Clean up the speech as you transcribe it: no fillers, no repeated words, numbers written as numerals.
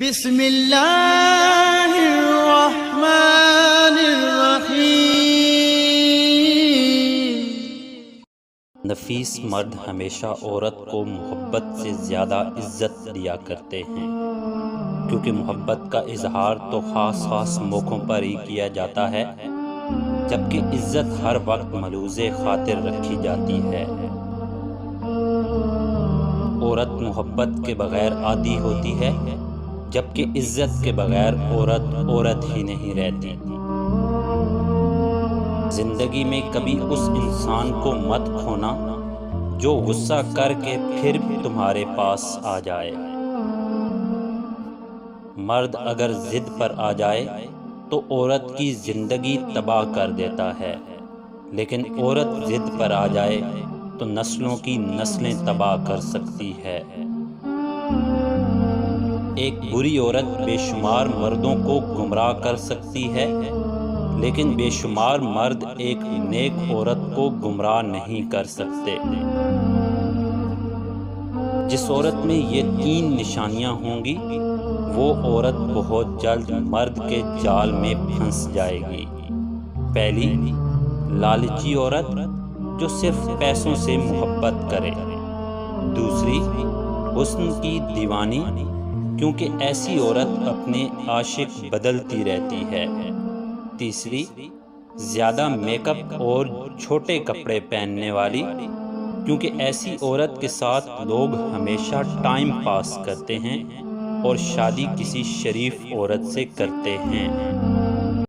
بسم اللہ الرحمن الرحیم۔ نفیس مرد ہمیشہ عورت کو محبت سے زیادہ عزت دیا کرتے ہیں، کیونکہ محبت کا اظہار تو خاص موقعوں پر ہی کیا جاتا ہے، جبکہ عزت ہر وقت ملحوظ خاطر رکھی جاتی ہے۔ عورت محبت کے بغیر عادی ہوتی ہے، جبکہ عزت کے بغیر عورت ہی نہیں رہتی۔ زندگی میں کبھی اس انسان کو مت کھونا جو غصہ کر کے پھر تمہارے پاس آ جائے۔ مرد اگر ضد پر آ جائے تو عورت کی زندگی تباہ کر دیتا ہے، لیکن عورت ضد پر آ جائے تو نسلوں کی نسلیں تباہ کر سکتی ہے۔ ایک بری عورت بے شمار مردوں کو گمراہ کر سکتی ہے، لیکن بے شمار مرد ایک نیک عورت کو گمراہ نہیں کر سکتے۔ جس عورت میں یہ 3 نشانیاں ہوں گی، وہ عورت بہت جلد مرد کے جال میں پھنس جائے گی۔ پہلی، لالچی عورت جو صرف پیسوں سے محبت کرے۔ دوسری، حسن کی دیوانی، کیونکہ ایسی عورت اپنے عاشق بدلتی رہتی ہے۔ تیسری، زیادہ میک اپ اور چھوٹے کپڑے پہننے والی، کیونکہ ایسی عورت کے ساتھ لوگ ہمیشہ ٹائم پاس کرتے ہیں اور شادی کسی شریف عورت سے کرتے ہیں۔